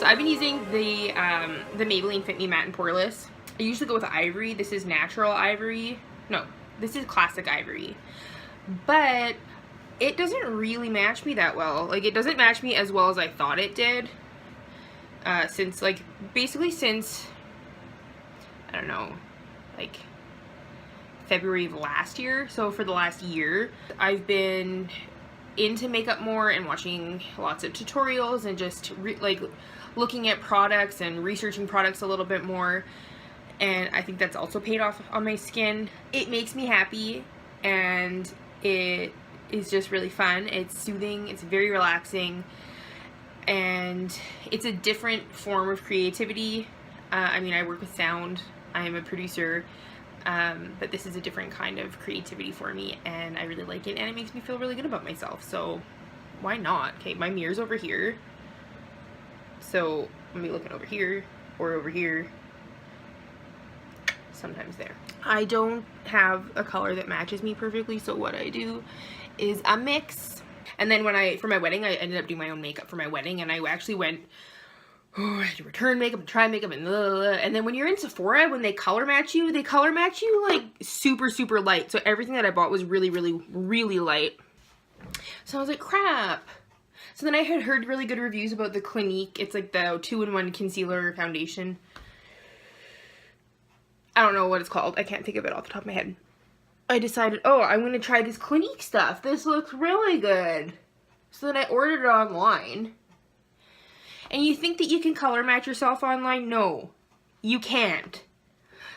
So I've been using the Maybelline Fit Me Matte and Poreless. I usually go with ivory. This is natural ivory. No, this is classic ivory. But it doesn't really match me that well. Like, it doesn't match me as well as I thought it did. Since, like, basically since, I don't know, like February of last year. So for the last year, I've been into makeup more and watching lots of tutorials and just like looking at products and researching products a little bit more, and I think that's also paid off on my skin. It makes me happy and it is just really fun. It's soothing, it's very relaxing, and it's a different form of creativity. I mean, I work with sound, I am a producer, but this is a different kind of creativity for me, and I really like it, and it makes me feel really good about myself, so why not? Okay, my mirror's over here, so I'm gonna be looking over here, or over here, sometimes there. I don't have a color that matches me perfectly, so what I do is a mix. And then when for my wedding, I ended up doing my own makeup for my wedding, and I actually went, oh, I had to return makeup and try makeup and blah, blah, blah. And then when you're in Sephora, when they color match you like super, super light. So everything that I bought was really, really, really light. So I was like, crap. So then I had heard really good reviews about the Clinique. It's like the 2-in-1 concealer foundation. I don't know what it's called. I can't think of it off the top of my head. I decided, oh, I'm going to try this Clinique stuff. This looks really good. So then I ordered it online. And you think that you can color match yourself online? No, you can't.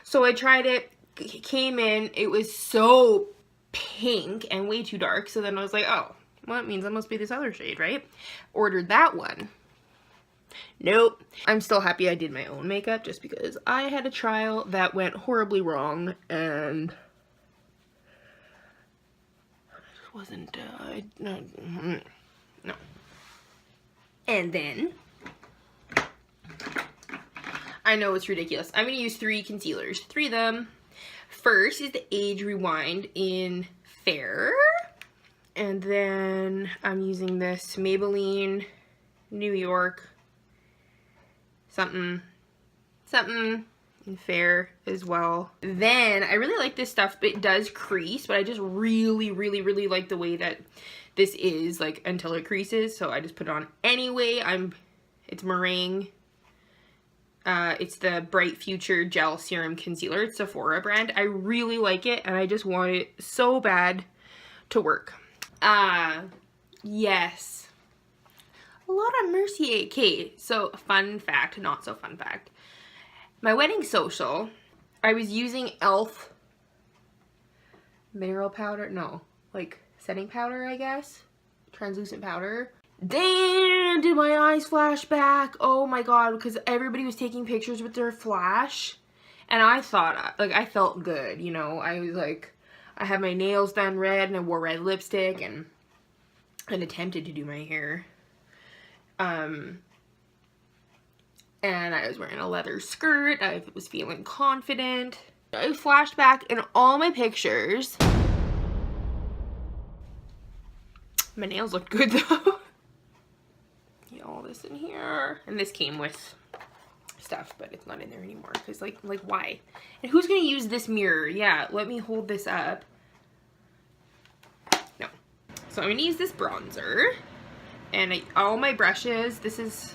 So I tried it, came in, it was so pink and way too dark. So then I was like, oh, well, it means it must be this other shade, right? Ordered that one. Nope. I'm still happy I did my own makeup just because I had a trial that went horribly wrong, and it wasn't, no. And then, I know it's ridiculous. I'm going to use 3 concealers. 3 of them. First is the Age Rewind in Fair. And then I'm using this Maybelline New York something in Fair as well. Then I really like this stuff, but it does crease, but I just really, really, really like the way that this is, like, until it creases. So I just put it on anyway. It's Meringue. It's the Bright Future Gel Serum Concealer. It's Sephora brand. I really like it, and I just want it so bad to work. Yes. A lot of Mercier. Okay, so fun fact, not so fun fact. My wedding social, I was using e.l.f. mineral powder. No, like setting powder, I guess. Translucent powder. Damn, did my eyes flash back? Oh my god, because everybody was taking pictures with their flash, and I thought, like, I felt good, you know. I was like, I had my nails done red, and I wore red lipstick, and attempted to do my hair. And I was wearing a leather skirt. I was feeling confident. I flashed back in all my pictures. My nails looked good though. Get all this in here. And this came with stuff, but it's not in there anymore. Because, like why? And who's going to use this mirror? Yeah, let me hold this up. No. So I'm going to use this bronzer. And all my brushes, this,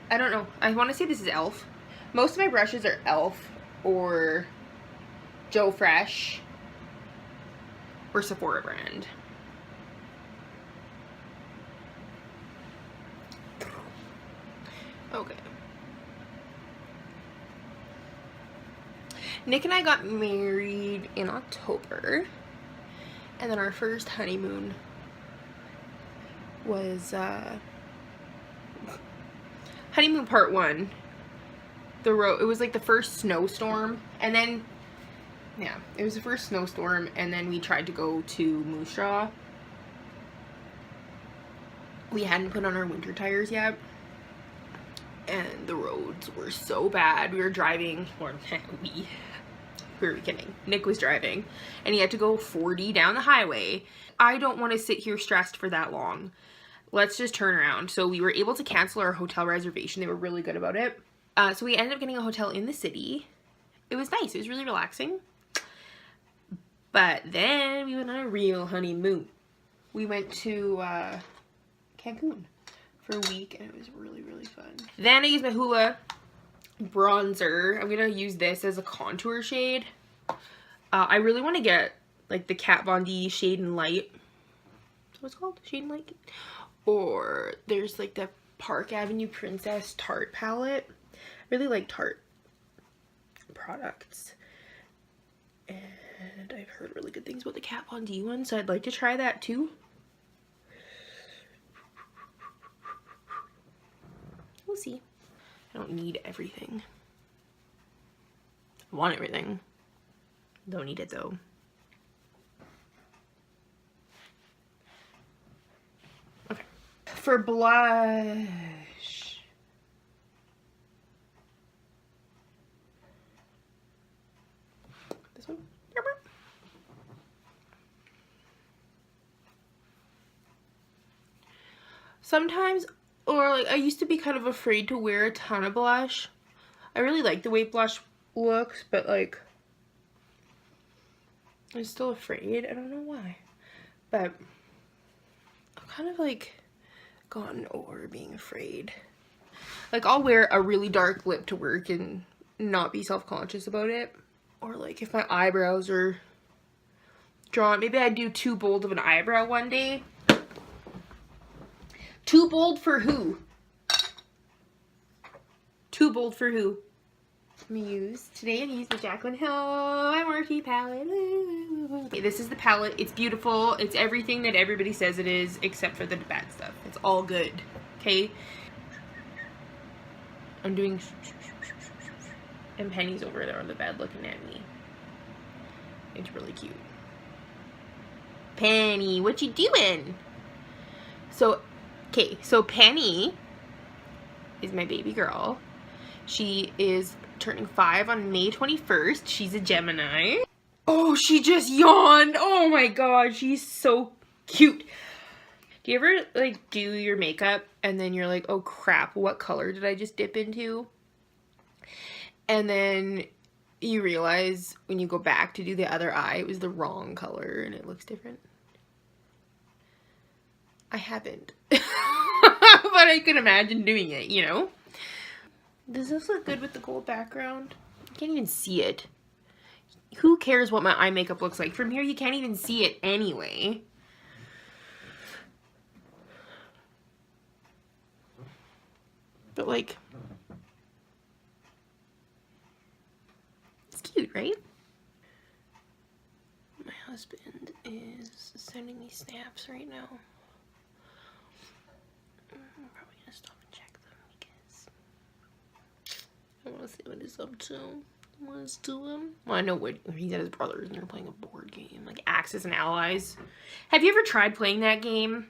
I don't know. I want to say this is e.l.f. Most of my brushes are e.l.f. or Joe Fresh or Sephora brand. Okay. Nick and I got married in October, and then our first honeymoon was honeymoon part 1. It was like the first snowstorm, and then yeah, it was the first snowstorm, and then we tried to go to Moose Jaw. We hadn't put on our winter tires yet, and the roads were so bad. We were driving, or Who are we kidding? Nick was driving and he had to go 40 down the highway. I don't want to sit here stressed for that long. Let's just turn around. So we were able to cancel our hotel reservation. They were really good about it. So we ended up getting a hotel in the city. It was nice. It was really relaxing. But then we went on a real honeymoon. We went to Cancun for a week and it was really, really fun. Then I used my Hoola bronzer. I'm gonna use this as a contour shade. I really want to get like the Kat Von D Shade and Light. Is that what it's called? Shade and Light? Or there's like the Park Avenue Princess Tarte palette. I really like Tarte products. And I've heard really good things about the Kat Von D one, so I'd like to try that too. We'll see. I don't need everything. I want everything. Don't need it though. Okay. For blush. This one. Sometimes, or like I used to be kind of afraid to wear a ton of blush. I really like the way blush looks, but like I'm still afraid. I don't know why. But I've kind of like gotten over being afraid. Like I'll wear a really dark lip to work and not be self-conscious about it. Or like if my eyebrows are drawn, maybe I'd do too bold of an eyebrow one day. Too bold for who? Too bold for who? I'm gonna use today. I'm gonna use the Jaclyn my Morphe palette. Okay, this is the palette. It's beautiful. It's everything that everybody says it is, except for the bad stuff. It's all good. Okay. I'm doing. And Penny's over there on the bed looking at me. It's really cute. Penny, what you doing? So, okay, so Penny is my baby girl. She is turning 5 on May 21st. She's a Gemini. Oh, she just yawned. Oh my god, she's so cute. Do you ever like do your makeup and then you're like, oh crap, what color did I just dip into? And then you realize when you go back to do the other eye, it was the wrong color and it looks different. I haven't. But I can imagine doing it, you know? Does this look good with the gold background? You can't even see it. Who cares what my eye makeup looks like? From here, you can't even see it anyway. But like, it's cute, right? My husband is sending me snaps right now. I'm probably gonna stop and check them because I want to see what he's up to. What's to him? Well, I know what he's at his brother's and they're playing a board game, like Axis and Allies. Have you ever tried playing that game?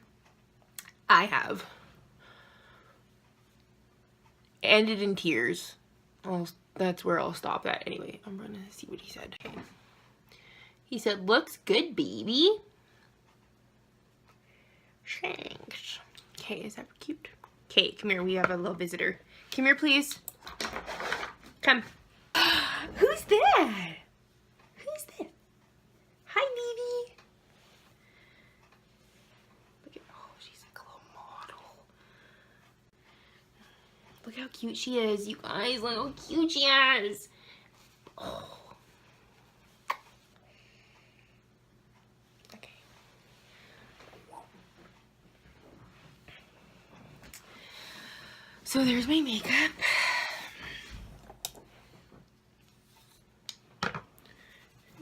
I have. Ended in tears. That's where I'll stop at. Anyway, I'm gonna see what he said. Okay. He said, looks good, baby. Thanks. Okay, is that cute? Okay, come here. We have a little visitor. Come here, please. Come. Who's that? Who's that? Hi, baby. Look at, oh, she's like a little model. Look how cute she is, you guys. Look how cute she is. Oh. Okay. So there's my makeup.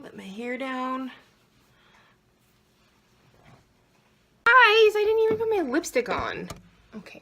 Let my hair down. Guys, I didn't even put my lipstick on. Okay.